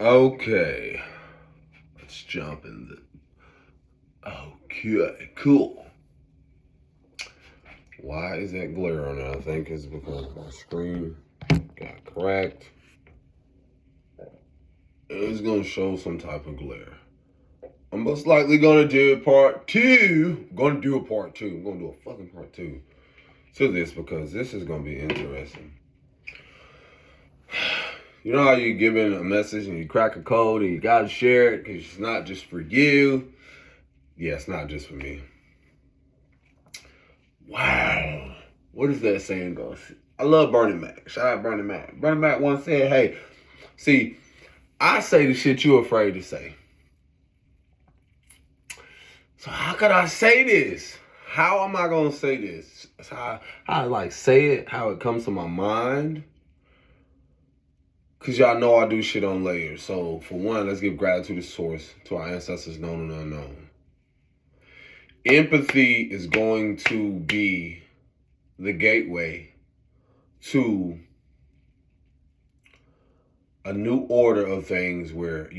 Okay, let's jump in the. Okay, cool. Why is that glare on it? I think it's because my screen got cracked. It's gonna show some type of glare. I'm most likely gonna do a part two. I'm gonna do a part two. I'm gonna do a fucking part two to this because this is gonna be interesting. You know how you give in a message and you crack a code and you gotta share it because it's not just for you. Yeah, it's not just for me. Wow. What is that saying goes? I love Bernie Mac. Shout out Bernie Mac. Bernie Mac once said, hey, see, I say the shit you're afraid to say. So how could I say this? How am I gonna say this? It's how I like say it, how it comes to my mind. Cause y'all know I do shit on layers. So for one, let's give gratitude to source, to our ancestors known and unknown. Empathy is going to be the gateway to a new order of things where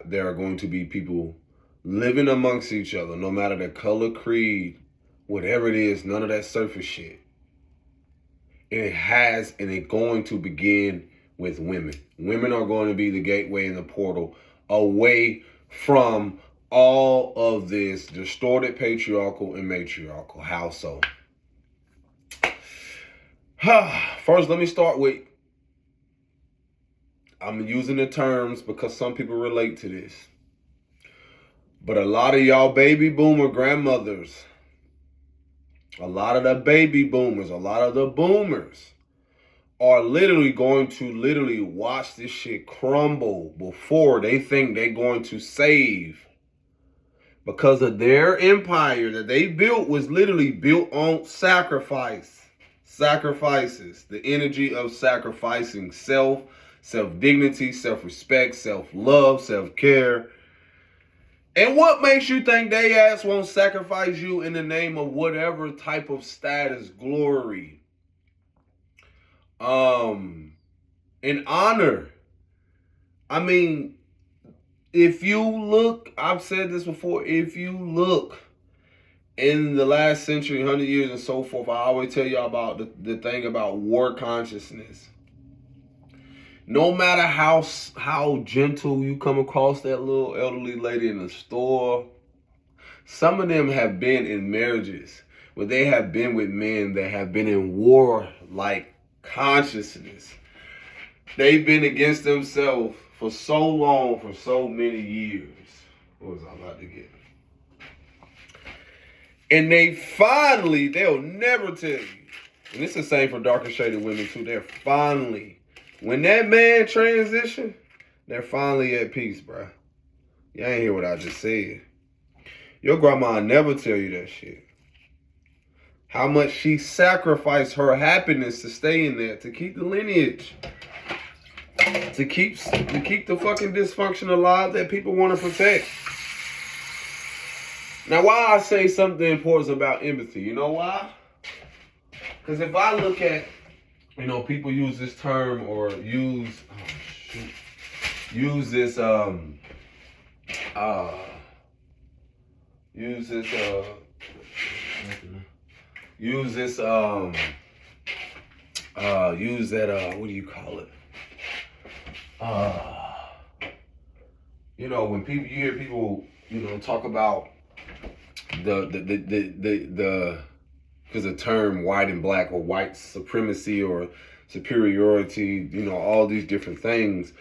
there are going to be people living amongst each other, no matter their color, creed, whatever it is, none of that surface shit. And it's going to begin with women. Women are going to be the gateway and the portal away from all of this distorted patriarchal and matriarchal. How so? First, let me start with, I'm using the terms because some people relate to this. But a lot of y'all baby boomer grandmothers, a lot of the baby boomers, a lot of the boomers are literally going to watch this shit crumble before they think they're going to save. Because of their empire that they built was literally built on sacrifices, the energy of sacrificing self-dignity, self-respect, self-love, self-care. And what makes you think they ass won't sacrifice you in the name of whatever type of status, glory, and honor? I mean, if you look, I've said this before, if you look in the last century, 100 years and so forth, I always tell y'all about the thing about war consciousness. No matter how gentle you come across that little elderly lady in the store, some of them have been in marriages where they have been with men that have been in war-like consciousness. They've been against themselves for so long, for so many years. What was I about to get? And they'll never tell you, and it's the same for darker shaded women too, when that man transition, they're finally at peace, bro. You ain't hear what I just said. Your grandma never tell you that shit. How much she sacrificed her happiness to stay in there, to keep the lineage, to keep the fucking dysfunction alive that people want to protect. Now, why I say something important about empathy, you know why? Because if I look at, people use this term or use this what do you call it? When you hear people, talk about because the term white and black or white supremacy or superiority, all these different things.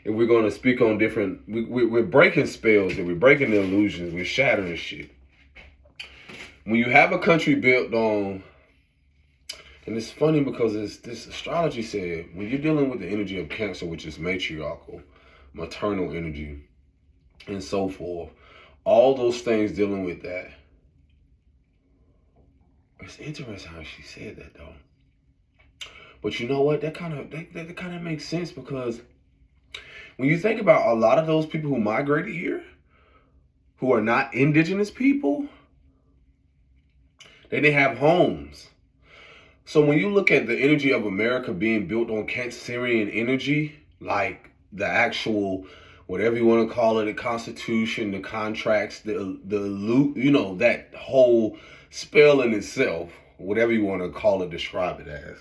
If we're going to speak on different, we're breaking spells and we're breaking the illusions, we're shattering shit. When you have a country built on, and it's funny because this astrology said, when you're dealing with the energy of Cancer, which is matriarchal, maternal energy, and so forth, all those things dealing with that. It's interesting how she said that though. But you know what? That kind of makes sense because when you think about a lot of those people who migrated here, who are not indigenous people, they didn't have homes. So when you look at the energy of America being built on Cancerian energy, like the actual, whatever you want to call it, the Constitution, the contracts, that whole spell in itself, whatever you want to call it, describe it as.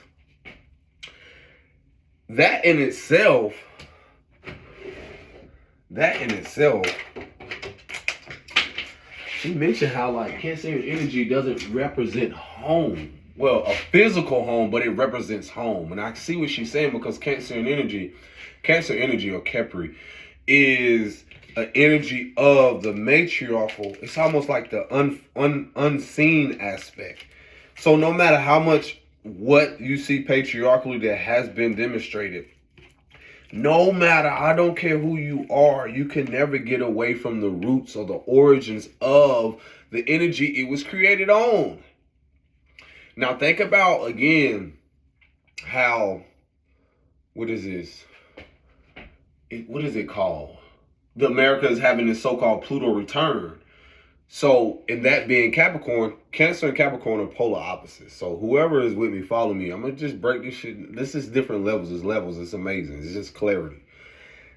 That in itself, she mentioned how like Cancerian energy doesn't represent home. Well, a physical home, but it represents home. And I see what she's saying, because Cancer energy or Kepri, is an energy of the matriarchal. It's almost like the unseen aspect. So no matter how much what you see patriarchally that has been demonstrated, no matter, I don't care who you are, you can never get away from the roots or the origins of the energy it was created on. Now think about, again, how, what is this? What is it called? The America is having this so-called Pluto return. So, in that being Capricorn, Cancer and Capricorn are polar opposites. So, whoever is with me, follow me. I'm going to just break this shit. This is different levels. It's amazing. It's just clarity.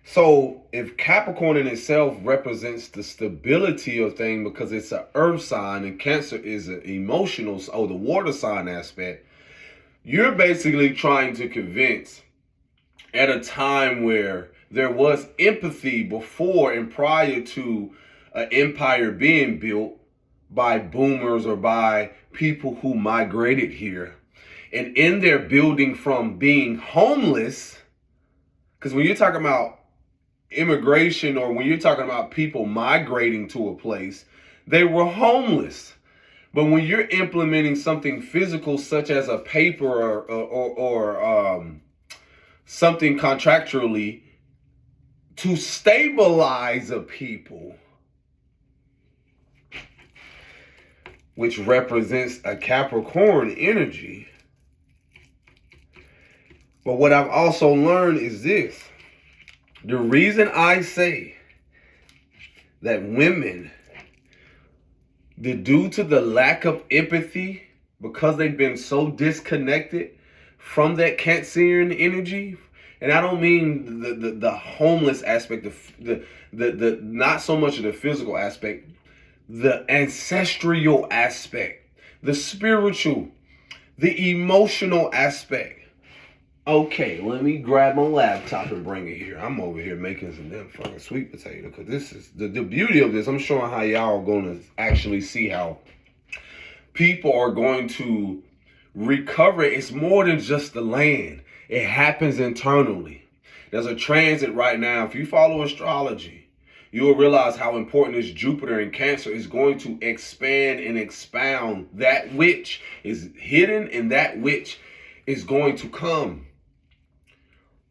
So, if Capricorn in itself represents the stability of things, because it's an earth sign and Cancer is an emotional, the water sign aspect, you're basically trying to convince, at a time where there was empathy before and prior to an empire being built by boomers or by people who migrated here, and in their building from being homeless, because when you're talking about immigration, or when you're talking about people migrating to a place, they were homeless. But when you're implementing something physical, such as a paper or something contractually to stabilize a people, which represents a Capricorn energy. But what I've also learned is this. The reason I say that women, due to the lack of empathy, because they've been so disconnected from that Cancerian energy, and I don't mean the homeless aspect, the not so much of the physical aspect, the ancestral aspect, the spiritual, the emotional aspect. Okay, let me grab my laptop and bring it here. I'm over here making some damn fucking sweet potato, because this is the beauty of this. I'm showing how y'all are going to actually see how people are going to recover. It's more than just the land. It happens internally. There's a transit right now. If you follow astrology, you will realize how important this Jupiter in Cancer is going to expand and expound that which is hidden and that which is going to come.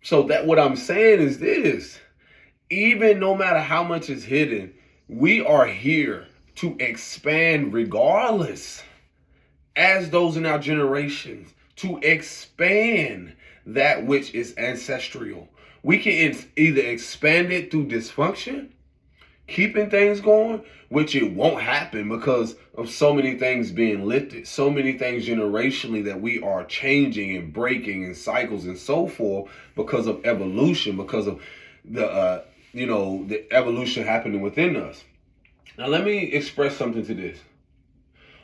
So that what I'm saying is this: even no matter how much is hidden, we are here to expand regardless, as those in our generations, to expand that which is ancestral. We can either expand it through dysfunction, keeping things going, which it won't happen because of so many things being lifted, so many things generationally that we are changing and breaking in cycles and so forth, because of evolution, because of the evolution happening within us. Now let me express something to this.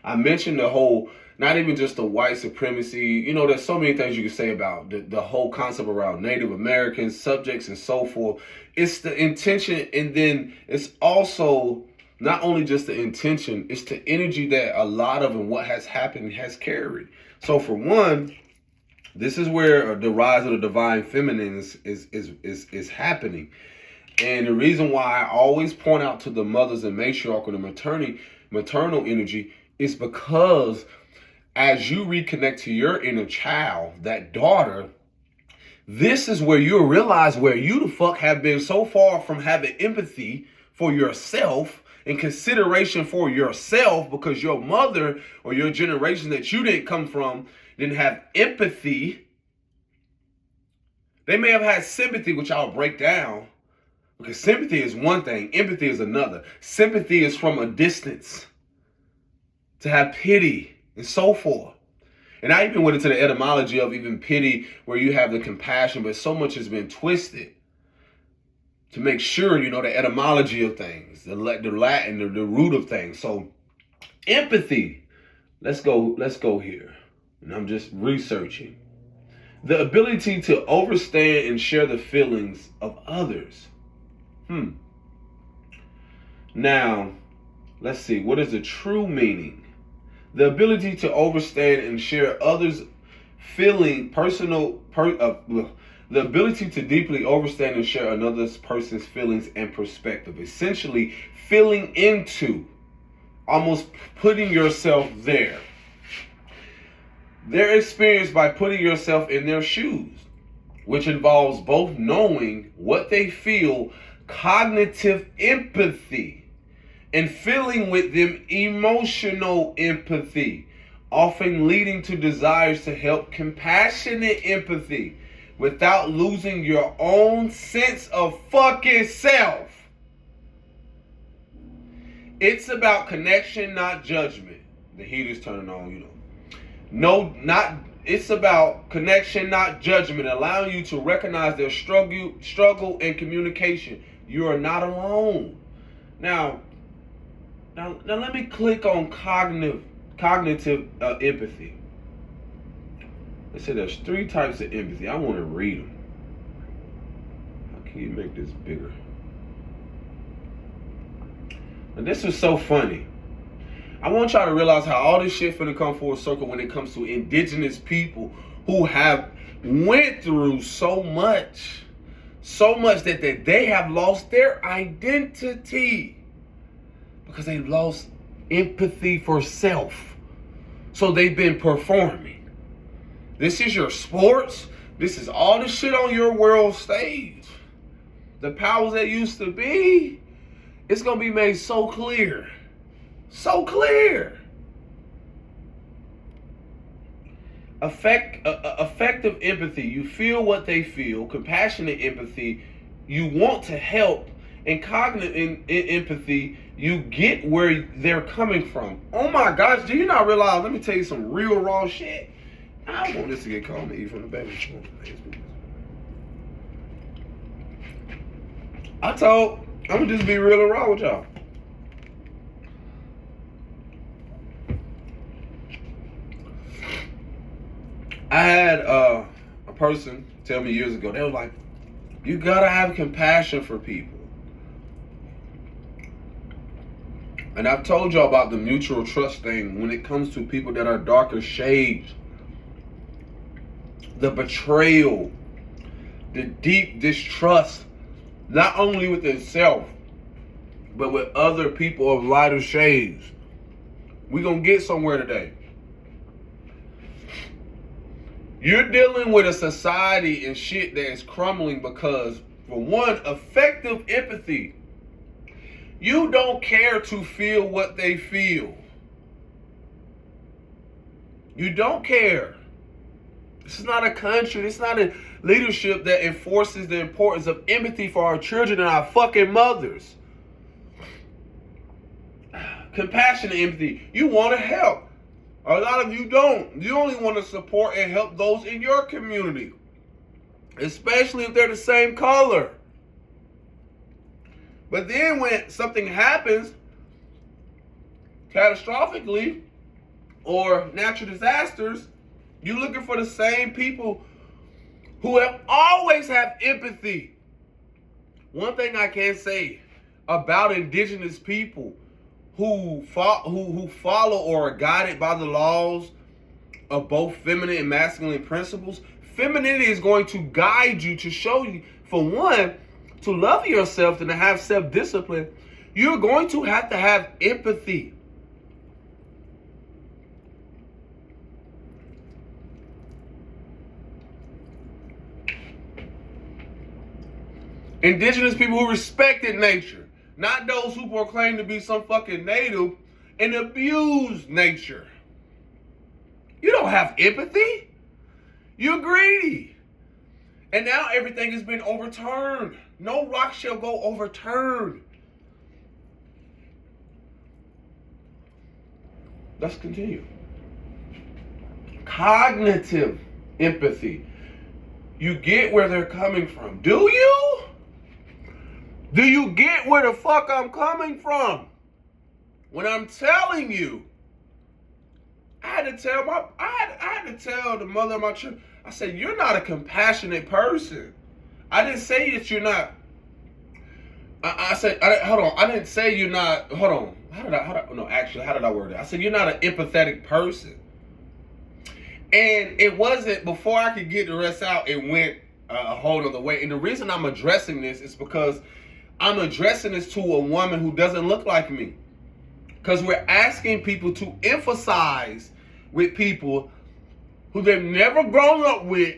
I mentioned the whole, not even just the white supremacy, there's so many things you can say about the whole concept around Native Americans, subjects, and so forth. It's the intention, and then it's also not only just the intention, it's the energy that a lot of and what has happened has carried. So for one, this is where the rise of the divine feminine is happening. And the reason why I always point out to the mothers and matriarchal and maternal energy is because as you reconnect to your inner child, that daughter, this is where you'll realize where you the fuck have been so far from having empathy for yourself and consideration for yourself, because your mother or your generation that you didn't come from didn't have empathy. They may have had sympathy, which I'll break down, because sympathy is one thing, empathy is another. Sympathy is from a distance, to have pity and so forth. And I even went into the etymology of even pity, where you have the compassion, but so much has been twisted to make sure you know the etymology of things, the Latin, the root of things. So empathy, let's go here. And I'm just researching. The ability to understand and share the feelings of others. Now, let's see, what is the true meaning? The ability to understand and share others' the ability to deeply understand and share another person's feelings and perspective. Essentially, feeling into, almost putting yourself there. Their experience by putting yourself in their shoes, which involves both knowing what they feel, cognitive empathy, and feeling with them, emotional empathy, often leading to desires to help, compassionate empathy, without losing your own sense of fucking self. It's about connection, not judgment. The heat is turning on, you know. It's about connection, not judgment, allowing you to recognize their struggle and communication. You are not alone. Now let me click on cognitive empathy. They said there's 3 types of empathy. I want to read them. How can you make this bigger? And this is so funny. I want y'all to realize how all this shit finna come full circle when it comes to indigenous people who have went through so much that they have lost their identity because they've lost empathy for self. So they've been performing. This is your sports. This is all the shit on your world stage. The powers that used to be, it's going to be made so clear. So clear. Effective empathy. You feel what they feel. Compassionate empathy. You want to help. And cognitive empathy. You get where they're coming from. Oh my gosh. Do you not realize? Let me tell you some real raw shit. I want this to get called me from the baby. I'm gonna just be real and raw with y'all. I had a person tell me years ago, they were like, you gotta have compassion for people. And I've told y'all about the mutual trust thing when it comes to people that are darker shades. The betrayal, the deep distrust, not only with itself, but with other people of lighter shades. We're going to get somewhere today. You're dealing with a society and shit that is crumbling because, for one, effective empathy. You don't care to feel what they feel. You don't care. This is not a country. This is not a leadership that enforces the importance of empathy for our children and our fucking mothers. Compassionate empathy. You want to help. A lot of you don't. You only want to support and help those in your community, especially if they're the same color. But then when something happens catastrophically or natural disasters, you're looking for the same people who have always had empathy. One thing I can say about indigenous people who follow or are guided by the laws of both feminine and masculine principles, femininity is going to guide you to show you, for one, to love yourself and to have self-discipline. You're going to have empathy. Indigenous people who respected nature, not those who proclaim to be some fucking native and abuse nature. You don't have empathy. You're greedy. And now everything has been overturned. No rock shall go overturned. Let's continue. Cognitive empathy. You get where they're coming from. Do you? Do you get where the fuck I'm coming from? When I'm telling you, I had to tell the mother of my children, I said, you're not a compassionate person. I didn't say that you're not. I said, hold on. I didn't say you're not. Hold on. How did I word it? I said, you're not an empathetic person. And it wasn't, before I could get the rest out, it went a whole other way. And the reason I'm addressing this is because I'm addressing this to a woman who doesn't look like me. Because we're asking people to emphasize with people who they've never grown up with,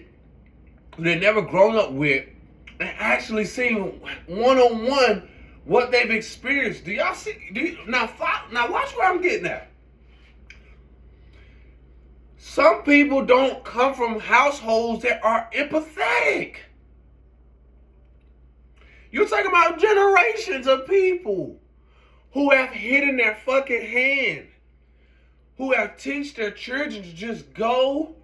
and actually seeing one-on-one what they've experienced. Do y'all see? Now watch where I'm getting at. Some people don't come from households that are empathetic. You're talking about generations of people who have hidden their fucking hand, who have taught their children to just go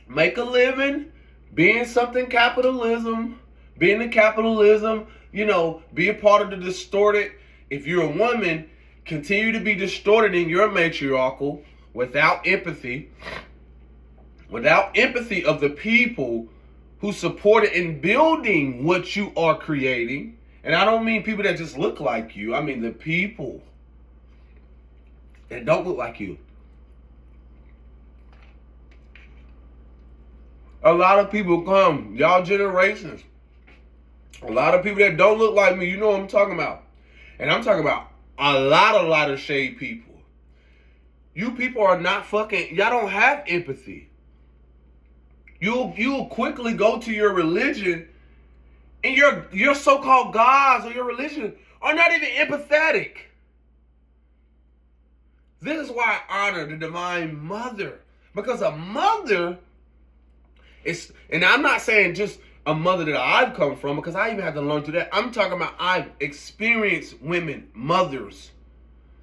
make a living, be in capitalism, be a part of the distorted. If you're a woman, continue to be distorted in your matriarchal without empathy of the people who supported in building what you are creating. And I don't mean people that just look like you. I mean the people that don't look like you. A lot of people come, y'all generations. A lot of people that don't look like me, you know what I'm talking about. And I'm talking about a lot of shade people. You people are not fucking, y'all don't have empathy. You'll quickly go to your religion, and your so-called gods or your religion are not even empathetic. This is why I honor the Divine Mother. Because a mother is, and I'm not saying just a mother that I've come from, because I even had to learn through that. I'm talking about I've experienced women, mothers.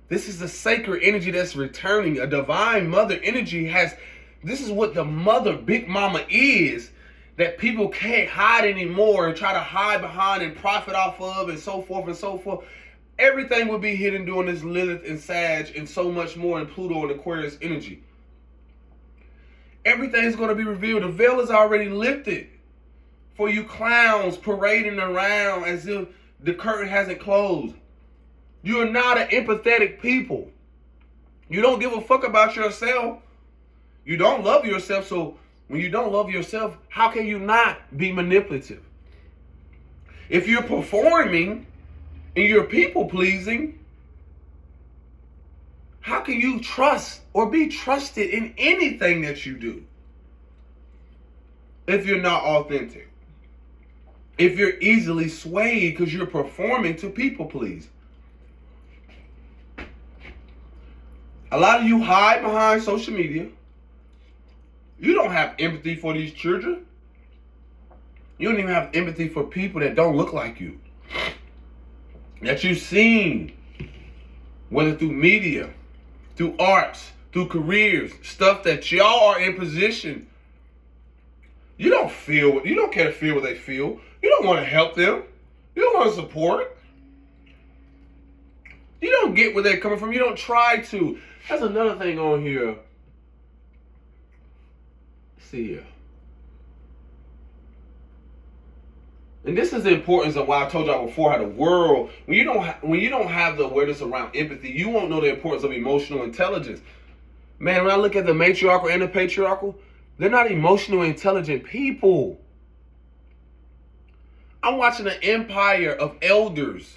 This is the sacred energy that's returning. A Divine Mother energy has, this is what the mother, Big Mama is, that people can't hide anymore and try to hide behind and profit off of and so forth and so forth. Everything will be hidden during this Lilith and Sag and so much more in Pluto and Aquarius energy. Everything's going to be revealed. The veil is already lifted for you clowns parading around as if the curtain hasn't closed. You're not an empathetic people. You don't give a fuck about yourself. You don't love yourself, so when you don't love yourself, how can you not be manipulative? If you're performing and you're people-pleasing, how can you trust or be trusted in anything that you do if you're not authentic? If you're easily swayed because you're performing to people-please? A lot of you hide behind social media. You don't have empathy for these children. You don't even have empathy for people that don't look like you, that you've seen, whether through media, through arts, through careers, stuff that y'all are in position. You don't care to feel what they feel. You don't want to help them. You don't want to support. You don't get where they're coming from. You don't try to. That's another thing on here. See here. And this is the importance of why I told y'all before how the world, when you don't have the awareness around empathy, you won't know the importance of emotional intelligence. Man, when I look at the matriarchal and the patriarchal, they're not emotionally intelligent people. I'm watching an empire of elders,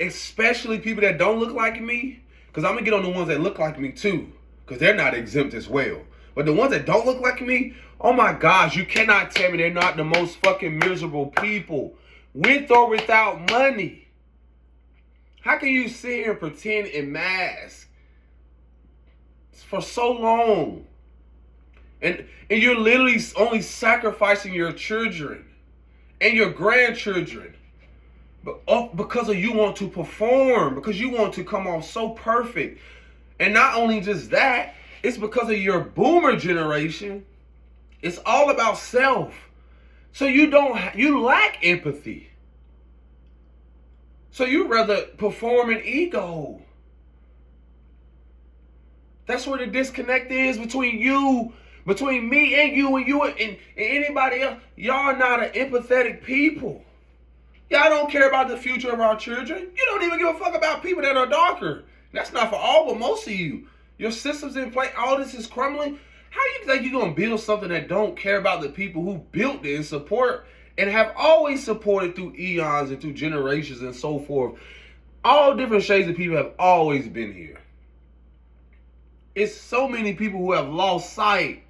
especially people that don't look like me, because I'm going to get on the ones that look like me too, because they're not exempt as well. But the ones that don't look like me, oh my gosh, you cannot tell me they're not the most fucking miserable people, with or without money. How can you sit here and pretend and mask for so long? And you're literally only sacrificing your children and your grandchildren because of you want to perform, because you want to come off so perfect. And not only just that, it's because of your boomer generation. It's all about self. So you lack empathy. So you rather perform an ego. That's where the disconnect is between me and you and anybody else. Y'all not an empathetic people. Y'all don't care about the future of our children. You don't even give a fuck about people that are darker. That's not for all, but most of you. Your systems in place, all this is crumbling. How you think you're going to build something that don't care about the people who built it and support and have always supported through eons and through generations and so forth? All different shades of people have always been here. It's so many people who have lost sight.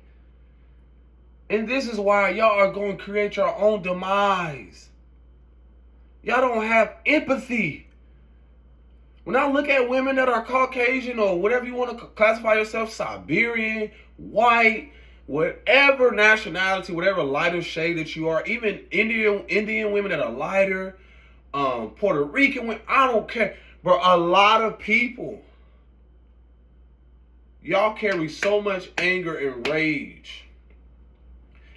And this is why y'all are going to create your own demise. Y'all don't have empathy. When I look at women that are Caucasian or whatever you want to classify yourself, Siberian, white, whatever nationality, whatever lighter shade that you are, even Indian women that are lighter, Puerto Rican women, I don't care. But a lot of people, y'all carry so much anger and rage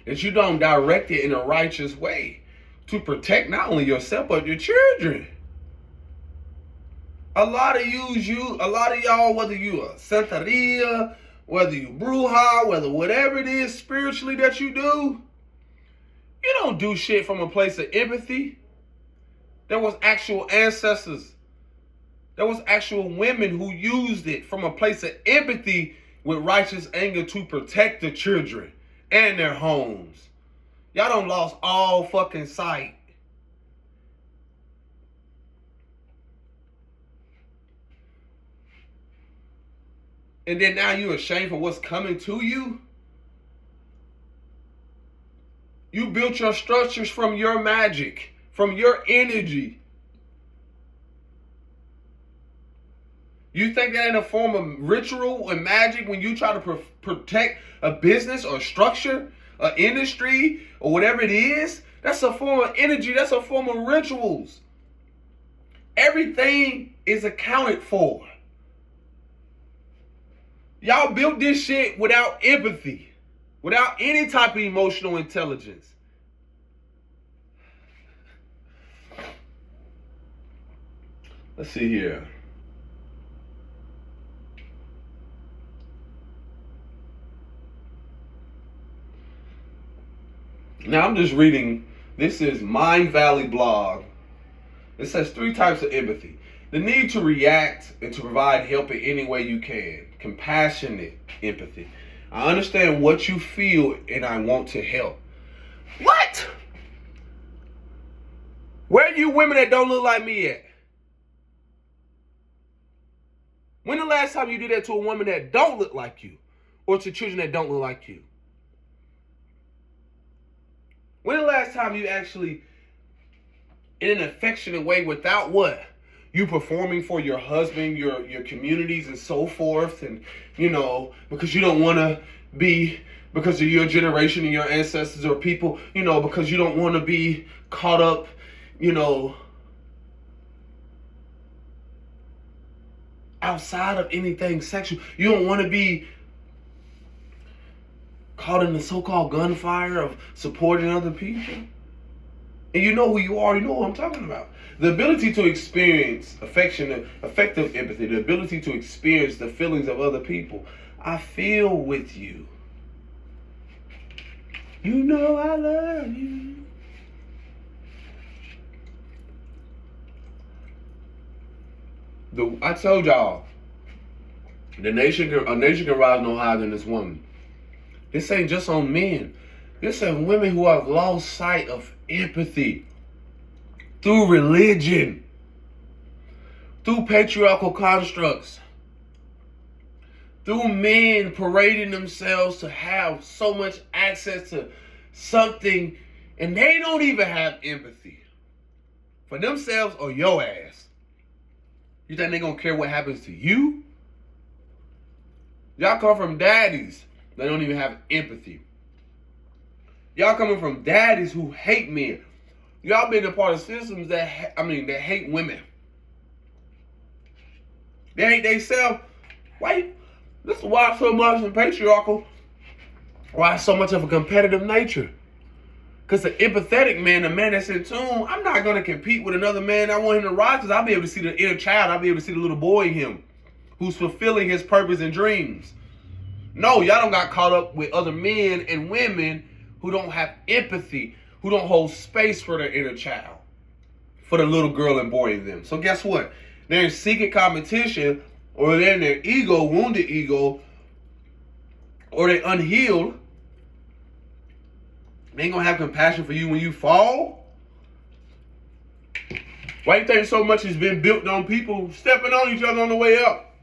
that you don't direct it in a righteous way to protect not only yourself, but your children. A lot of y'all, whether you a Santeria, whether you Bruja, whatever it is spiritually that you do, you don't do shit from a place of empathy. There was actual ancestors. There was actual women who used it from a place of empathy with righteous anger to protect the children and their homes. Y'all done lost all fucking sight. And then now you're ashamed for what's coming to you? You built your structures from your magic, from your energy. You think that in a form of ritual and magic when you try to protect a business or structure, an industry, or whatever it is? That's a form of energy. That's a form of rituals. Everything is accounted for. Y'all built this shit without empathy, without any type of emotional intelligence. Let's see here. Now I'm just reading, this is Mind Valley blog. It says 3 types of empathy. The need to react and to provide help in any way you can. Compassionate empathy. I understand what you feel and I want to help. What? Where are you women that don't look like me at? When the last time you did that to a woman that don't look like you? Or to children that don't look like you? When the last time you actually, in an affectionate way, without what? You performing for your husband, your communities and so forth, and because you don't want to be, because of your generation and your ancestors or people, because you don't want to be caught up, outside of anything sexual. You don't want to be caught in the so-called gunfire of supporting other people. And you know who you are, you know what I'm talking about. The ability to experience affection, effective empathy, the ability to experience the feelings of other people. I feel with you. You know I love you. I told y'all, a nation can rise no higher than this woman. This ain't just on men. This is women who have lost sight of empathy through religion, through patriarchal constructs, through men parading themselves to have so much access to something, and they don't even have empathy for themselves or your ass. You think they gonna care what happens to you? Y'all come from daddies that don't even have empathy. Y'all coming from daddies who hate men. Y'all been a part of systems that hate women. They hate themselves. Why? This is why so much in patriarchal. Why so much of a competitive nature? Because an empathetic man, a man that's in tune, I'm not going to compete with another man. I want him to rise because I'll be able to see the inner child. I'll be able to see the little boy in him who's fulfilling his purpose and dreams. No, y'all don't got caught up with other men and women who don't have empathy, who don't hold space for their inner child, for the little girl and boy in them. So guess what? They're in secret competition, or they're in their ego, wounded ego, or they're unhealed. They ain't gonna have compassion for you when you fall. Why you think so much has been built on people stepping on each other on the way up?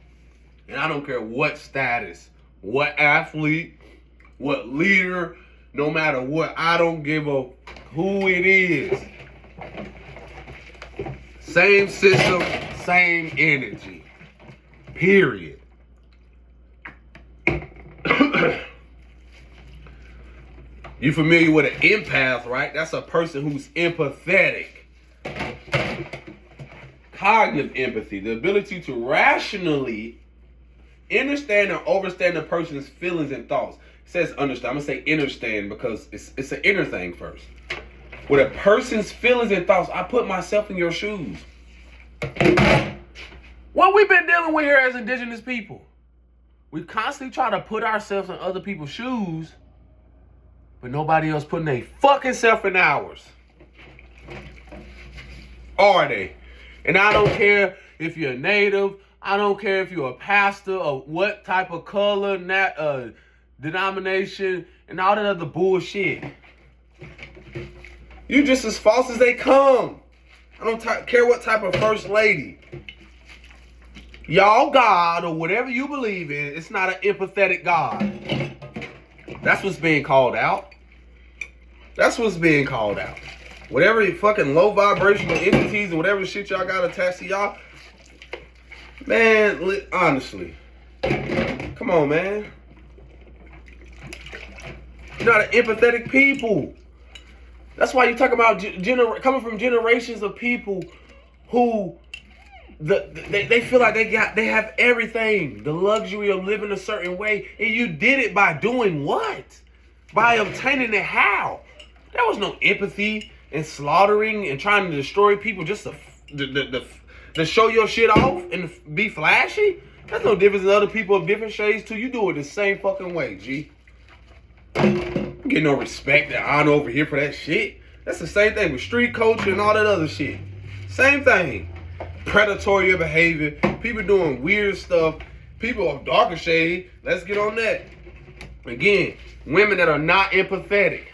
And I don't care what status, what athlete, what leader, no matter what, I don't give a who it is. Same system, same energy. Period. You familiar with an empath, right? That's a person who's empathetic. Cognitive empathy, the ability to rationally understand or understand a person's feelings and thoughts. It says understand. I'm going to say understand because it's an inner thing first. With a person's feelings and thoughts, I put myself in your shoes. What we've been dealing with here as indigenous people, we constantly try to put ourselves in other people's shoes, but nobody else putting their fucking self in ours. Are they? And I don't care if you're a native, I don't care if you're a pastor or what type of color, denomination, and all that other bullshit. You just as false as they come. I don't care what type of first lady. Y'all God or whatever you believe in, it's not an empathetic God. That's what's being called out. That's what's being called out. Whatever fucking low vibrational entities and whatever shit y'all got attached to y'all. Man, honestly. Come on, man. You're not an empathetic people. That's why you talk about coming from generations of people who they feel like they have everything, the luxury of living a certain way, and you did it by doing what? By obtaining it how? There was no empathy and slaughtering and trying to destroy people just to show your shit off and be flashy. That's no difference than other people of different shades too. You do it the same fucking way, G. Get no respect and honor over here for that shit. That's the same thing with street culture and all that other shit. Same thing. Predatory behavior. People doing weird stuff. People of darker shade. Let's get on that. Again, women that are not empathetic.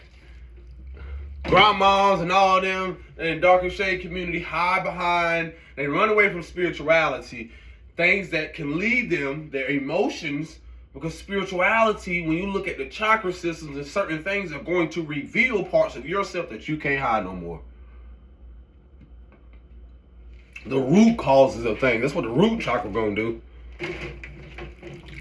Grandmas and all them in darker shade community hide behind. They run away from spirituality. Things that can lead them, their emotions. Because spirituality, when you look at the chakra systems and certain things, are going to reveal parts of yourself that you can't hide no more. The root causes of things. That's what the root chakra gonna do.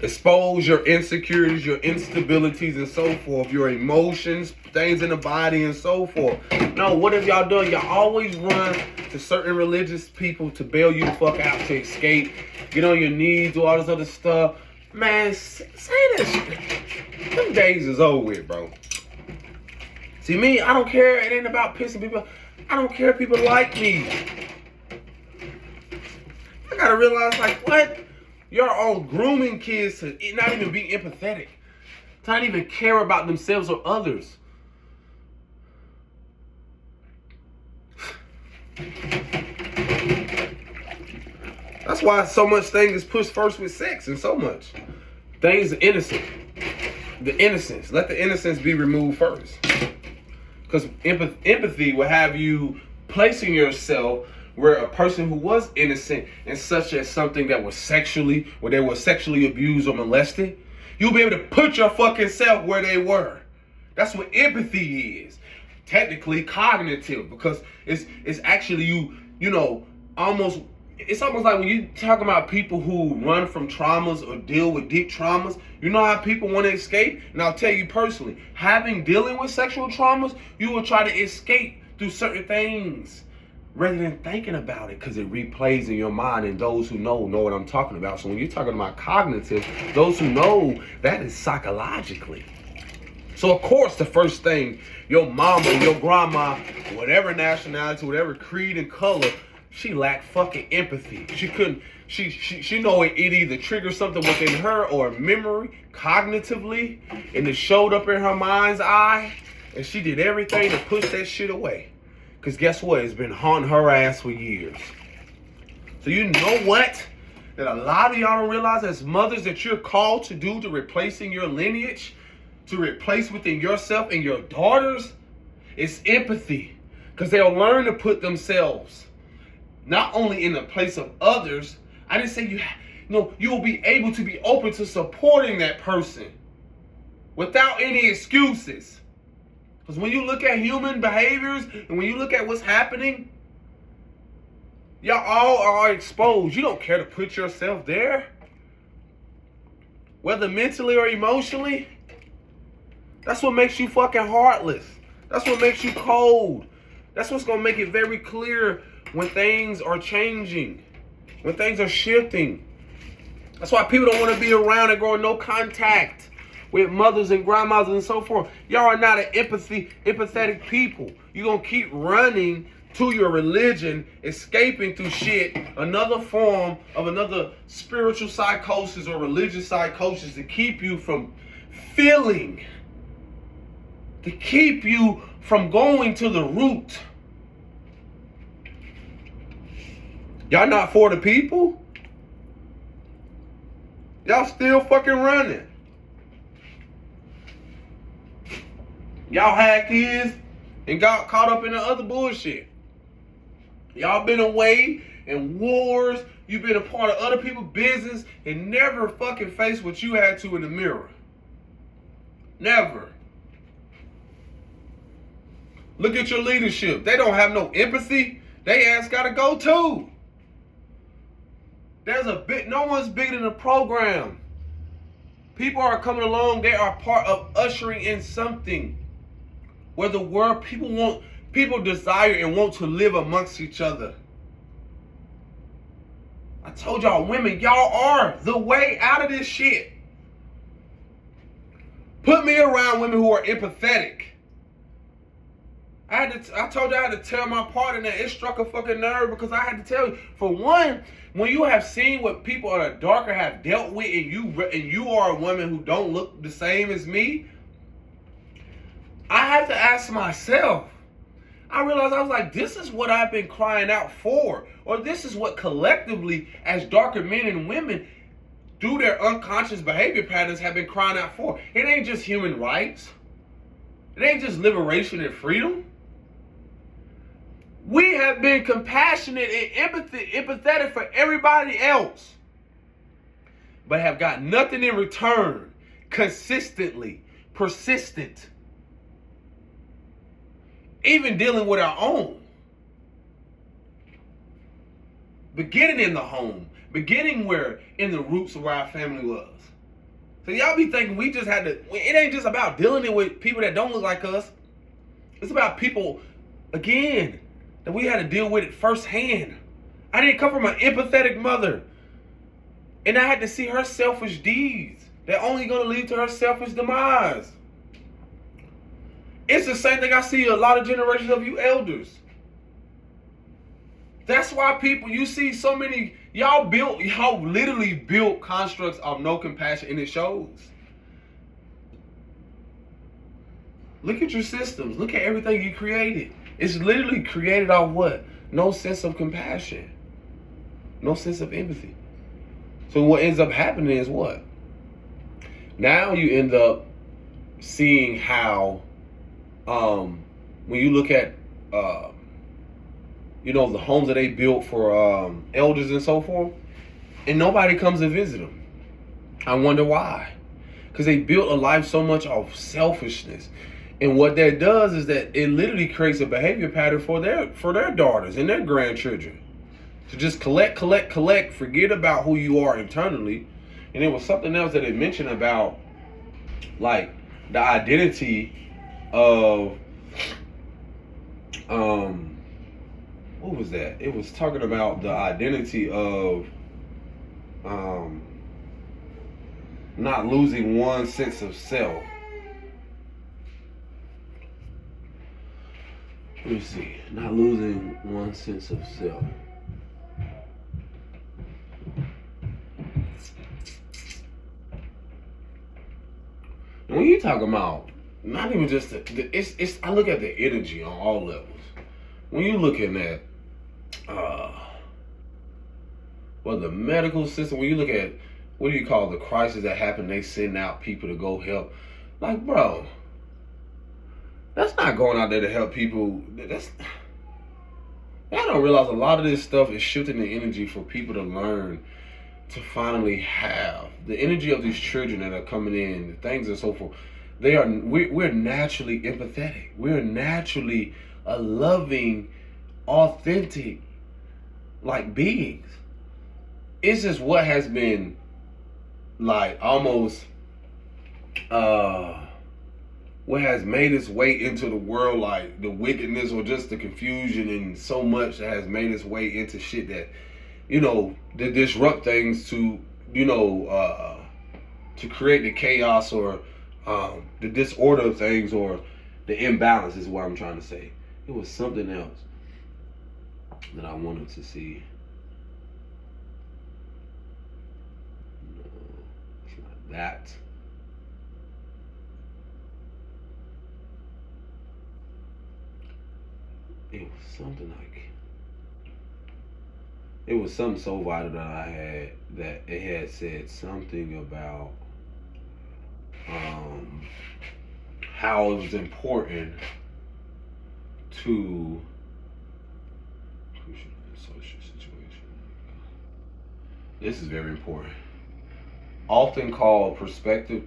Expose your insecurities, your instabilities, and so forth. Your emotions, things in the body, and so forth. No, what have y'all done? Y'all always run to certain religious people to bail you the fuck out, to escape, get on your knees, do all this other stuff. Man, say that shit. Them days is over with, bro. See, me, I don't care. It ain't about pissing people. I don't care if people like me. I gotta realize, like, what? You're all grooming kids to not even be empathetic. To not even care about themselves or others. That's why so much thing is pushed first with sex and so much. Things are innocent. The innocence. Let the innocence be removed first. Because empathy will have you placing yourself where a person who was innocent and such as something that was sexually, where they were sexually abused or molested, you'll be able to put your fucking self where they were. That's what empathy is. Technically cognitive, because it's actually you know, almost. It's almost like when you talk about people who run from traumas or deal with deep traumas, you know how people want to escape? And I'll tell you personally, dealing with sexual traumas, you will try to escape through certain things rather than thinking about it, because it replays in your mind, and those who know what I'm talking about. So when you're talking about cognitive, those who know, that is psychologically. So of course the first thing your mama, your grandma, whatever nationality, whatever creed and color, she lacked fucking empathy. She couldn't, she know it either triggered something within her or memory, cognitively, and it showed up in her mind's eye, and she did everything to push that shit away. Because guess what? It's been haunting her ass for years. So you know what? That a lot of y'all don't realize as mothers that you're called to do to replacing your lineage, to replace within yourself and your daughters, is empathy. Because they'll learn to put themselves not only in the place of others. I didn't say you will be able to be open to supporting that person without any excuses. Because when you look at human behaviors and when you look at what's happening, y'all all are exposed. You don't care to put yourself there, whether mentally or emotionally. That's what makes you fucking heartless. That's what makes you cold. That's what's going to make it very clear when things are changing, when things are shifting. That's why people don't want to be around and grow no contact with mothers and grandmothers and so forth. Y'all are not an empathetic people. You're going to keep running to your religion, escaping through shit, another form of another spiritual psychosis or religious psychosis to keep you from feeling, to keep you from going to the root. Y'all not for the people? Y'all still fucking running. Y'all had kids and got caught up in the other bullshit. Y'all been away in wars. You've been a part of other people's business and never fucking faced what you had to in the mirror. Never. Look at your leadership. They don't have no empathy. They ass gotta go too. No one's bigger than the program. People are coming along. They are part of ushering in something where the world, people desire and want to live amongst each other. I told y'all, women, y'all are the way out of this shit. Put me around women who are empathetic. I told you I had to tell my part in that. It struck a fucking nerve because I had to tell you. For one, when you have seen what people that are darker have dealt with, and you are a woman who don't look the same as me, I have to ask myself. I realized, I was like, this is what I've been crying out for. Or this is what collectively, as darker men and women, through their unconscious behavior patterns, have been crying out for. It ain't just human rights. It ain't just liberation and freedom. We have been compassionate and empathetic for everybody else, but have got nothing in return, consistently, persistent. Even dealing with our own. Beginning in the home. Beginning in the roots of where our family was. So y'all be thinking we just had to, it ain't just about dealing with people that don't look like us. It's about people, again, that we had to deal with it firsthand. I didn't come from an empathetic mother. And I had to see her selfish deeds. They're only going to lead to her selfish demise. It's the same thing I see a lot of generations of you elders. That's why you see so many, y'all literally built constructs of no compassion, and it shows. Look at your systems. Look at everything you created. It's literally created off what? No sense of compassion. No sense of empathy. So what ends up happening is what? Now you end up seeing how, when you look at, the homes that they built for elders and so forth, and nobody comes to visit them. I wonder why. Because they built a life so much of selfishness. And what that does is that it literally creates a behavior pattern for their daughters and their grandchildren. To just collect, forget about who you are internally. And there was something else that it mentioned about, like, the identity of, what was that? It was talking about the identity of not losing one sense of self. Let me see. Not losing one sense of self. When you talk about not even just it's I look at the energy on all levels. When you looking at the medical system, when you look at what do you call the crisis that happened, they send out people to go help. Like, bro, that's not going out there to help people. I don't realize a lot of this stuff is shifting the energy for people to learn to finally have the energy of these children that are coming in, the things and so forth. We're naturally empathetic. We're naturally a loving, authentic, like beings. It's just what has been like almost what has made its way into the world, like the wickedness or just the confusion and so much that has made its way into shit that, to disrupt things to create the chaos or the disorder of things or the imbalance is what I'm trying to say. It was something else that I wanted to see. No, it's not that. It was something like, it was something so vital that I had, that it had said something about how it was important to social situation. This is very important. Often called perspective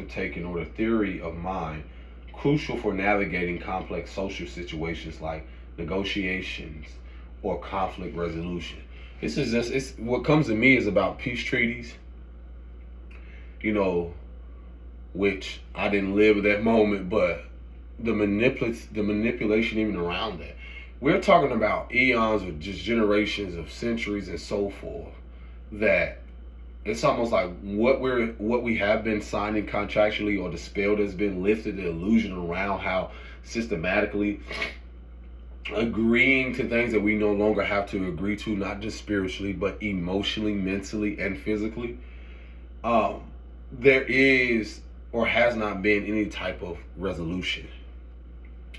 taking or the theory of mind, crucial for navigating complex social situations like negotiations or conflict resolution. It's what comes to me is about peace treaties, which I didn't live at that moment, but the manipulation even around that. We're talking about eons or just generations of centuries and so forth, that it's almost like what we have been signing contractually, or the spell that's been lifted, the illusion around how systematically agreeing to things that we no longer have to agree to, not just spiritually but emotionally, mentally, and physically. There is or has not been any type of resolution.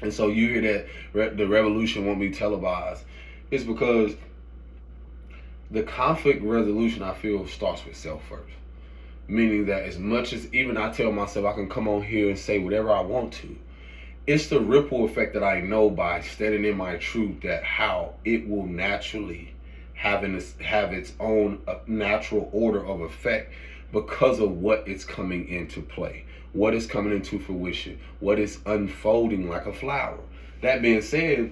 And so you hear that the revolution won't be televised. It's because the conflict resolution, I feel, starts with self first. Meaning that as much as even I tell myself I can come on here and say whatever I want to, it's the ripple effect that I know by standing in my truth, that how it will naturally have its own natural order of effect because of what is coming into play, what is coming into fruition, what is unfolding like a flower. That being said,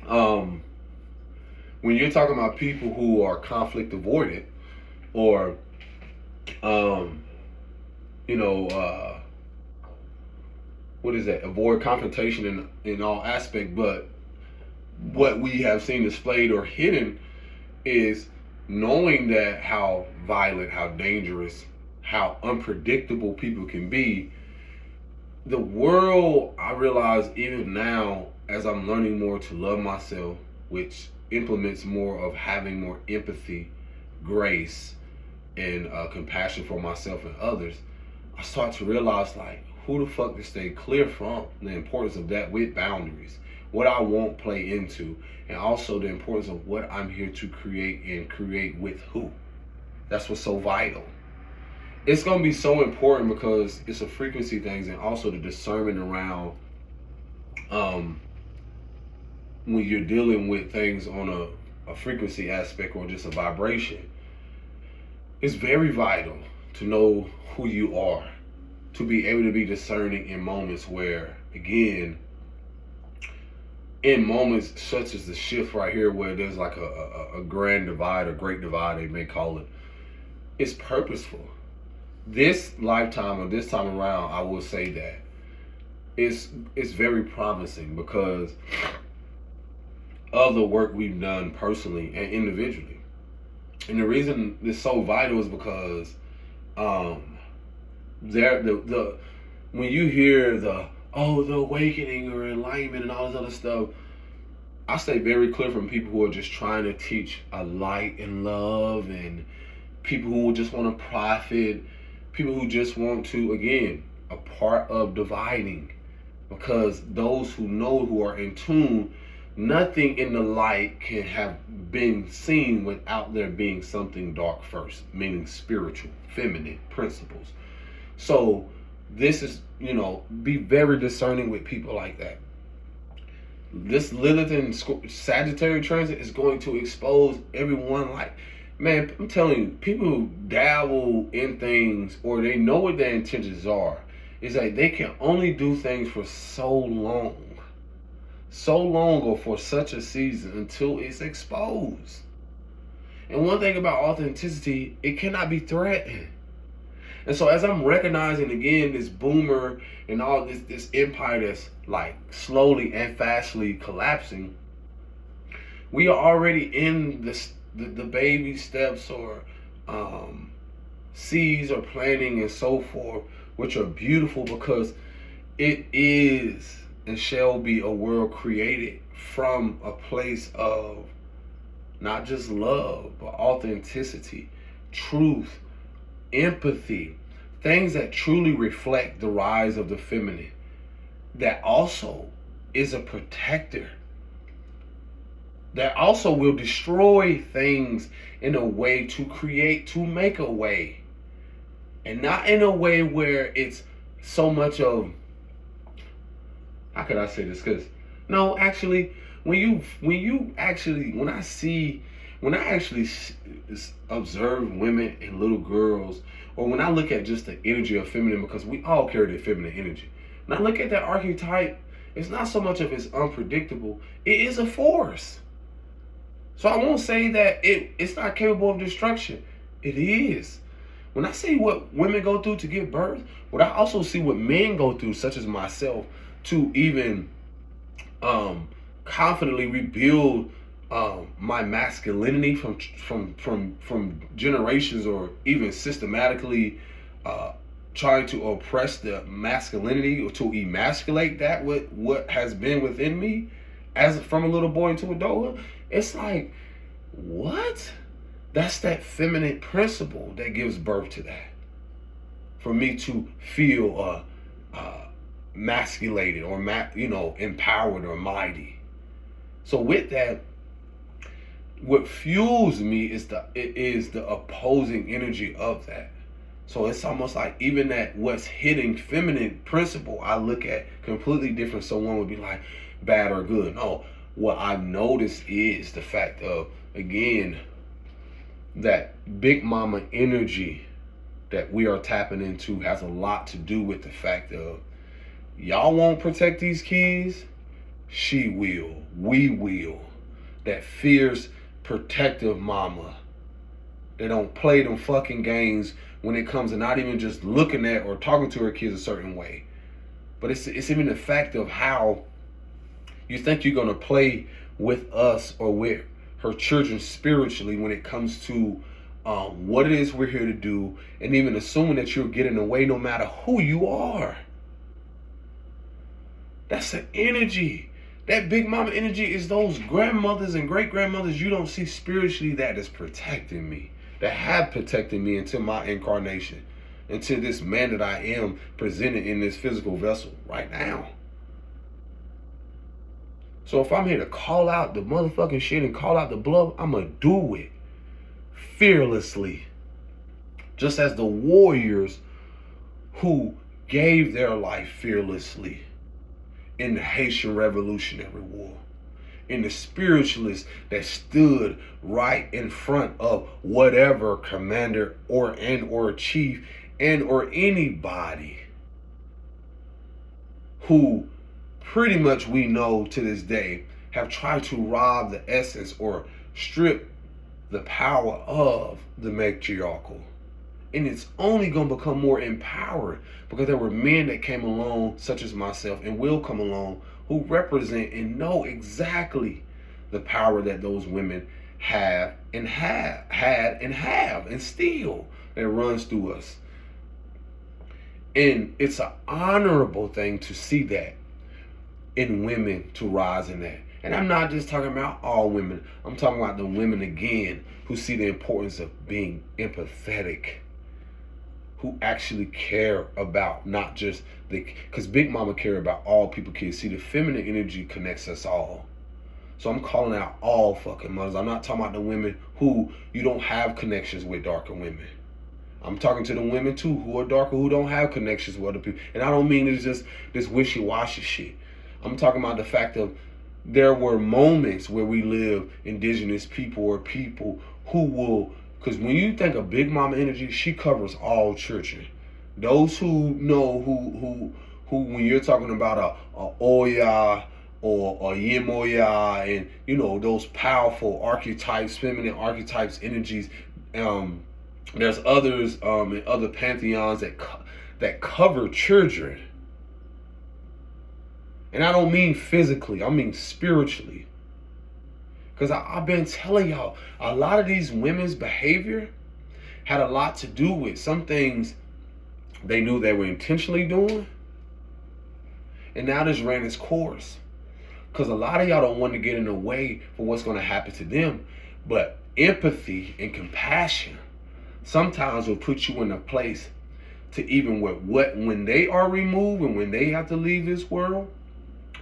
when you're talking about people who are conflict avoidant, or what is that? Avoid confrontation in all aspects, but what we have seen displayed or hidden is knowing that how violent, how dangerous, how unpredictable people can be. The world, I realize even now, as I'm learning more to love myself, which implements more of having more empathy, grace, and compassion for myself and others, I start to realize, like, who the fuck to stay clear from, the importance of that with boundaries, what I won't play into, and also the importance of what I'm here to create, and create with who. That's what's so vital. It's going to be so important because it's a frequency thing, and also the discernment around when you're dealing with things on a frequency aspect or just a vibration. It's very vital to know who you are, to be able to be discerning in moments where, again, in moments such as the shift right here, where there's like a grand divide, or great divide, they may call it, it's purposeful. This lifetime, or this time around, I will say that it's very promising because of the work we've done personally and individually. And the reason it's so vital is because when you hear the oh, the awakening or enlightenment and all this other stuff. I stay very clear from people who are just trying to teach a light and love, and people who just want to profit, people who just want to, again, a part of dividing. Because those who know, who are in tune, nothing in the light can have been seen without there being something dark first, meaning spiritual, feminine principles. So this is, be very discerning with people like that. This Lilith and Sagittarius transit is going to expose everyone. Like, man, I'm telling you, people who dabble in things or they know what their intentions are, is like they can only do things for so long or for such a season until it's exposed. And one thing about authenticity, it cannot be threatened. And so as I'm recognizing again this boomer and all this empire that's like slowly and fastly collapsing, we are already in the baby steps or seeds or planting and so forth, which are beautiful because it is and shall be a world created from a place of not just love, but authenticity, truth, empathy, things that truly reflect the rise of the feminine, that also is a protector, that also will destroy things in a way to make a way, and not in a way where it's so much of, how could I say this? Because no, actually, when I actually observe women and little girls, or when I look at just the energy of feminine, because we all carry the feminine energy. When I look at that archetype, it's not so much of it's unpredictable. It is a force. So I won't say that it's not capable of destruction. It is. When I see what women go through to give birth, but I also see what men go through, such as myself, to even confidently rebuild my masculinity from generations, or even systematically trying to oppress the masculinity or to emasculate that what has been within me as from a little boy into adulthood. It's like, what? That's that feminine principle that gives birth to that. For me to feel masculated or empowered or mighty. So with that, what fuels me is the opposing energy of that. So it's almost like even that what's hitting feminine principle, I look at completely different. So one would be like bad or good. No, what I've noticed is the fact of, again, that big mama energy that we are tapping into has a lot to do with the fact of, y'all won't protect these kids, she will, we will. That fierce, protective mama. They don't play them fucking games when it comes to not even just looking at or talking to her kids a certain way. But it's even the fact of how you think you're gonna play with us or with her children spiritually when it comes to what it is we're here to do, and even assuming that you're getting away no matter who you are. That's an energy. That big mama energy is those grandmothers and great grandmothers you don't see spiritually that is protecting me, that have protected me until my incarnation, until this man that I am presented in this physical vessel right now. So if I'm here to call out the motherfucking shit and call out the bluff, I'm going to do it fearlessly. Just as the warriors who gave their life fearlessly in the Haitian Revolutionary War, in the spiritualists that stood right in front of whatever commander or chief or anybody who pretty much we know to this day have tried to rob the essence or strip the power of the matriarchal. And it's only going to become more empowered because there were men that came along, such as myself, and will come along, who represent and know exactly the power that those women have and had and still that runs through us. And it's an honorable thing to see that in women, to rise in that. And I'm not just talking about all women. I'm talking about the women again who see the importance of being empathetic, who actually care about not just because Big Mama care about all people kids. See, the feminine energy connects us all. So I'm calling out all fucking mothers. I'm not talking about the women who you don't have connections with, darker women. I'm talking to the women too who are darker, who don't have connections with other people. And I don't mean it's just this wishy-washy shit. I'm talking about the fact of there were moments where we live, indigenous people or people who will, because when you think of Big Mama energy, she covers all children. Those who know who when you're talking about a Oya or a Yemoya, and you know those powerful archetypes, feminine archetypes, energies. There's others in other pantheons that cover children. And I don't mean physically, I mean spiritually. Because I've been telling y'all, a lot of these women's behavior had a lot to do with some things they knew they were intentionally doing. And now this ran its course. Because a lot of y'all don't want to get in the way for what's going to happen to them. But empathy and compassion sometimes will put you in a place to even when they are removed and when they have to leave this world,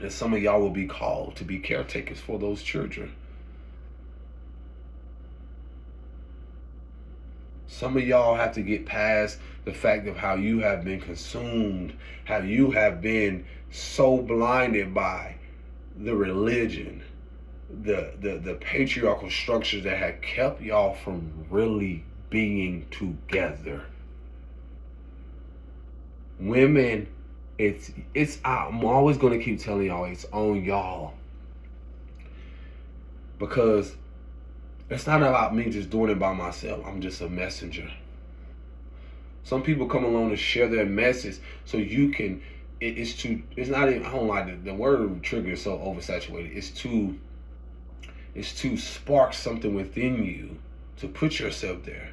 and some of y'all will be called to be caretakers for those children. Some of y'all have to get past the fact of how you have been consumed, how you have been so blinded by the religion, the patriarchal structures that had kept y'all from really being together. Women, I'm always going to keep telling y'all, it's on y'all. Because it's not about me just doing it by myself. I'm just a messenger. Some people come along to share their message so you can, it's not even, I don't like the word trigger is so oversaturated. It's to spark something within you to put yourself there.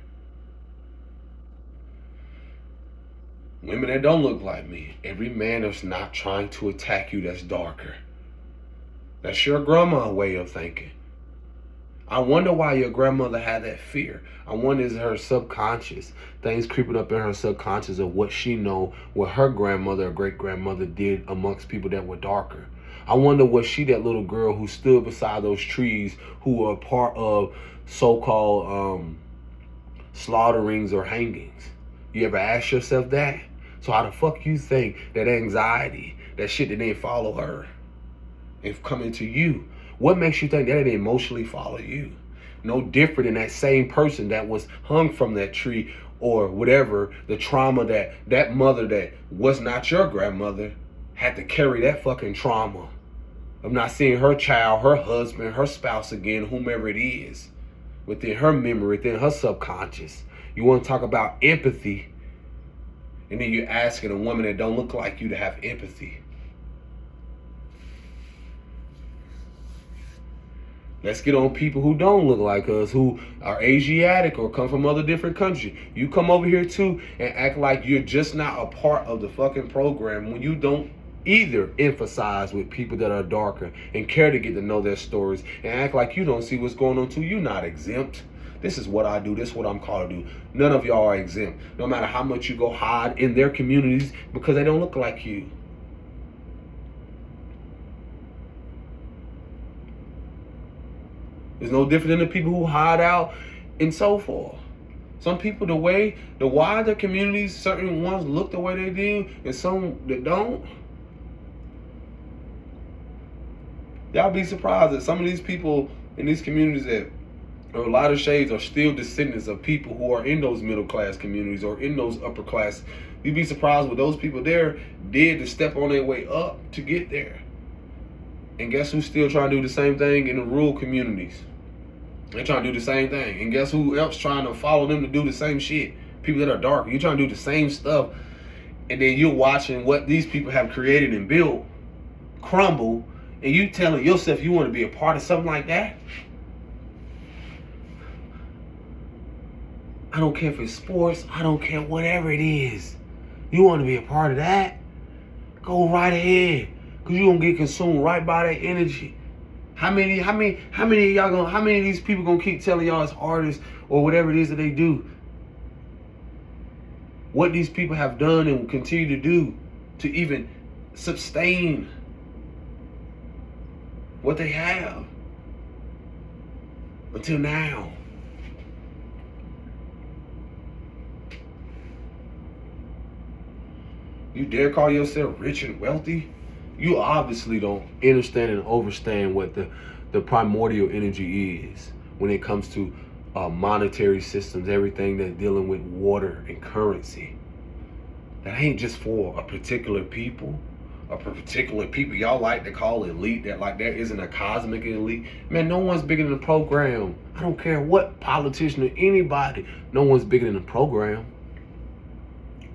Women that don't look like me, every man that's not trying to attack you that's darker. That's your grandma's way of thinking. I wonder why your grandmother had that fear. I wonder is her subconscious, things creeping up in her subconscious of what she know, what her grandmother or great grandmother did amongst people that were darker. I wonder was she that little girl who stood beside those trees who were a part of so-called slaughterings or hangings. You ever ask yourself that? So how the fuck you think that anxiety, that shit that didn't follow her, and coming to you? What makes you think that didn't emotionally follow you? No different than that same person that was hung from that tree or whatever, the trauma that mother that was not your grandmother had to carry that fucking trauma of not seeing her child, her husband, her spouse again, whomever it is, within her memory, within her subconscious. You want to talk about empathy, and then you're asking a woman that don't look like you to have empathy. Let's get on people who don't look like us, who are Asiatic or come from other different countries. You come over here too and act like you're just not a part of the fucking program when you don't either emphasize with people that are darker and care to get to know their stories and act like you don't see what's going on too. You're not exempt. This is what I do. This is what I'm called to do. None of y'all are exempt. No matter how much you go hide in their communities because they don't look like you. It's no different than the people who hide out and so forth. Some people, why the communities, certain ones look the way they do and some that don't. Y'all be surprised that some of these people in these communities that are a lot of shades are still descendants of people who are in those middle class communities or in those upper class. You'd be surprised what those people there did to step on their way up to get there. And guess who's still trying to do the same thing in the rural communities? They're trying to do the same thing. And guess who else trying to follow them to do the same shit? People that are dark. You're trying to do the same stuff. And then you're watching what these people have created and built crumble. And you telling yourself you want to be a part of something like that? I don't care if it's sports. I don't care whatever it is. You want to be a part of that? Go right ahead. Cause you're gonna get consumed right by that energy. How many of these people gonna keep telling y'all as artists or whatever it is that they do? What these people have done and will continue to do to even sustain what they have until now. You dare call yourself rich and wealthy? You obviously don't understand and understand what the primordial energy is when it comes to monetary systems, everything that's dealing with water and currency. That ain't just for a particular people. Y'all like to call elite, that like there isn't a cosmic elite. Man, no one's bigger than the program. I don't care what politician or anybody, no one's bigger than the program.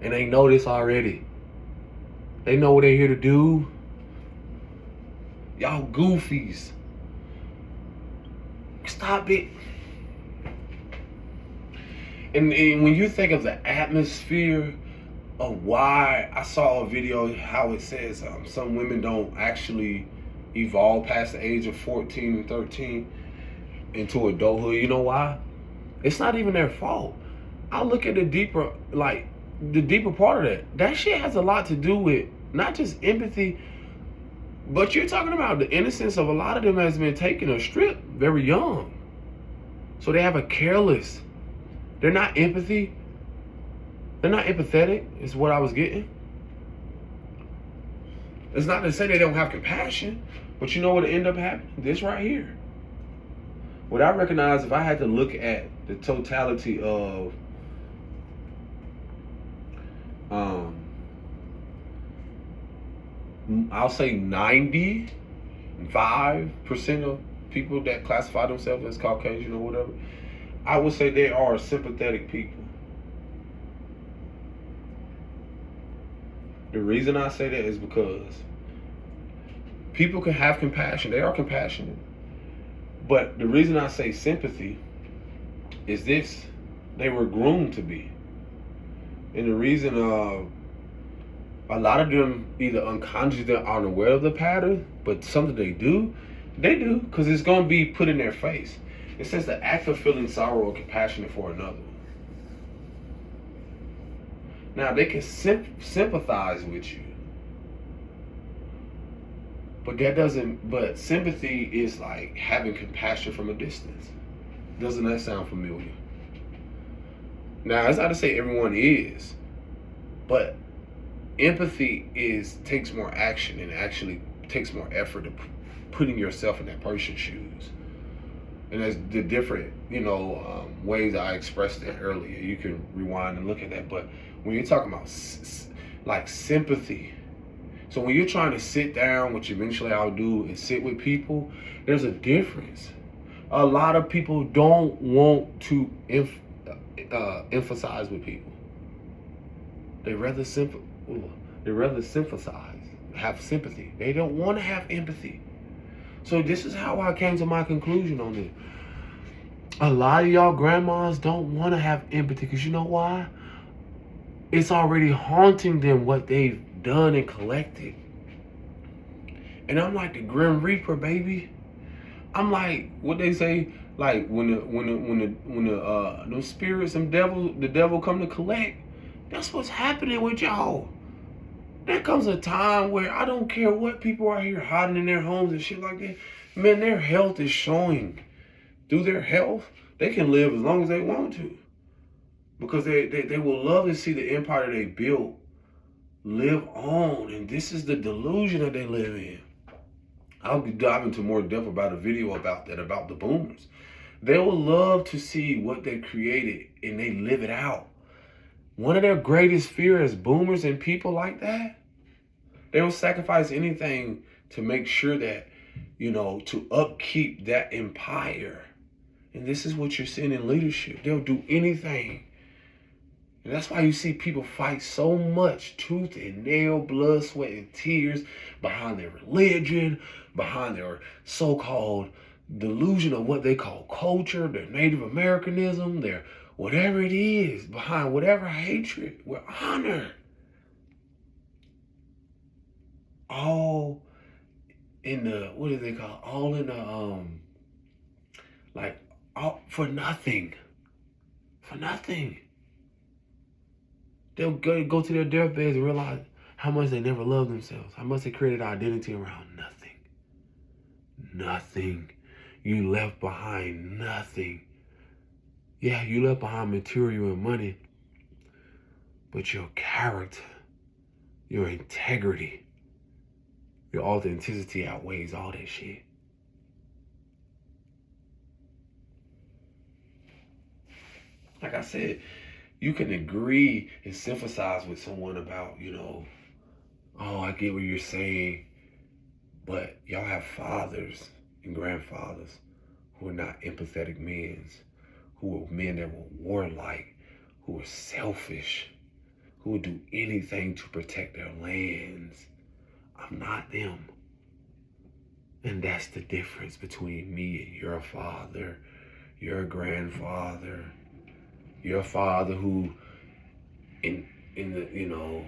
And they know this already. They know what they're here to do. Y'all goofies. Stop it. And when you think of the atmosphere of why, I saw a video how it says some women don't actually evolve past the age of 14 and 13 into adulthood. You know why? It's not even their fault. I look at the deeper part of that. That shit has a lot to do with not just empathy, but you're talking about the innocence of a lot of them has been taken or stripped very young. So they have a careless. They're not empathy. They're not empathetic, is what I was getting. It's not to say they don't have compassion, but you know what end up happening? This right here. What I recognize, if I had to look at the totality of I'll say 95% of people that classify themselves as Caucasian or whatever, I would say they are sympathetic people. The reason I say that is because people can have compassion. They are compassionate. But the reason I say sympathy is this. They were groomed to be. And the reason a lot of them either unconsciously aren't aware of the pattern, but something they do because it's going to be put in their face. It says the act of feeling sorrow or compassion for another. Now, they can sympathize with you. But sympathy is like having compassion from a distance. Doesn't that sound familiar? Now, it's not to say everyone is, but empathy takes more action and actually takes more effort of putting yourself in that person's shoes. And there's the different, ways I expressed it earlier. You can rewind and look at that. But when you're talking about like sympathy, so when you're trying to sit down, which eventually I'll do, and sit with people, there's a difference. A lot of people don't want to emphasize with people. They rather sympathize, have sympathy. They don't want to have empathy. So this is how I came to my conclusion on this. A lot of y'all grandmas don't want to have empathy because you know why? It's already haunting them what they've done and collected. And I'm like the Grim Reaper, baby. I'm like what they say, like when the spirits and the devil come to collect. That's what's happening with y'all. There comes a time where I don't care what people are here hiding in their homes and shit like that. Man, their health is showing. Through their health, they can live as long as they want to. Because they will love to see the empire they built live on. And this is the delusion that they live in. I'll dive into more depth about a video about that, about the boomers. They will love to see what they created and they live it out. One of their greatest fears as boomers and people like that, they will sacrifice anything to make sure that, to upkeep that empire. And this is what you're seeing in leadership. They'll do anything. And that's why you see people fight so much, tooth and nail, blood, sweat, and tears behind their religion, behind their so-called delusion of what they call culture, their Native Americanism, their whatever it is, behind whatever hatred with honor. all in the, what do they call, all in the, like, all for nothing. For nothing. They'll go to their deathbeds and realize how much they never loved themselves, how much they created identity around nothing. Nothing. You left behind nothing. Yeah, you left behind material and money, but your character, your integrity, your authenticity outweighs all that shit. Like I said, you can agree and sympathize with someone about, oh, I get what you're saying, but y'all have fathers and grandfathers who are not empathetic men, who are men that were warlike, who are selfish, who would do anything to protect their lands. I'm not them. And that's the difference between me and your father, your grandfather, your father who in the,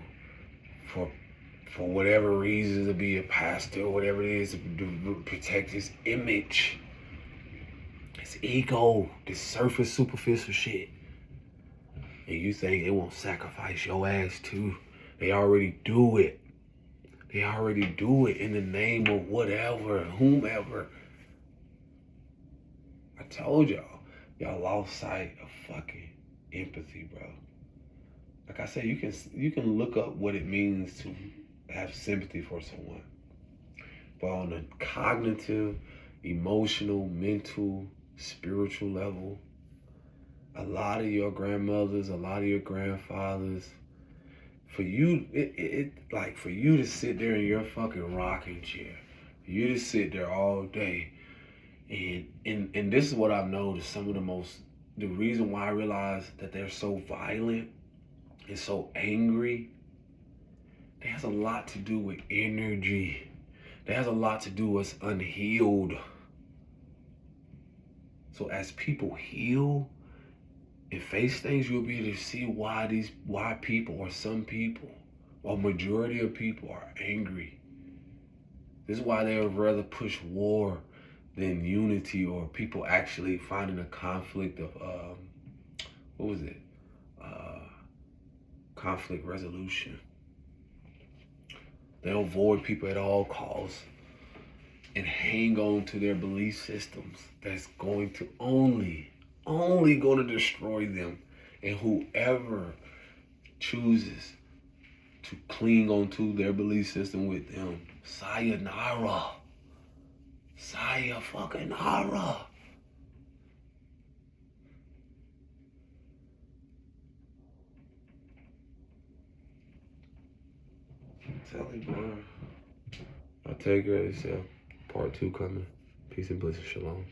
for whatever reason, to be a pastor or whatever it is, to protect his image, his ego, this surface superficial shit. And you think they won't sacrifice your ass too? They already do it. They already do it in the name of whatever, whomever. I told y'all lost sight of fucking empathy, bro. Like I said, you can look up what it means to have sympathy for someone. But on a cognitive, emotional, mental, spiritual level, a lot of your grandmothers, a lot of your grandfathers, for you, for you to sit there in your fucking rocking chair, for you to sit there all day, and this is what I've noticed, the reason why I realize that they're so violent and so angry, it has a lot to do with energy. It has a lot to do with us unhealed. So as people heal and face things, you'll be able to see why people, or some people, or majority of people, are angry. This is why they would rather push war than unity, or people actually finding a conflict of conflict resolution. They'll avoid people at all costs and hang on to their belief systems that's going to only going to destroy them. And whoever chooses to cling onto their belief system with them, sayonara. Saya fucking nara. Tell me, bro. I'll take care of yourself. Part 2 coming. Peace and blessings. Shalom.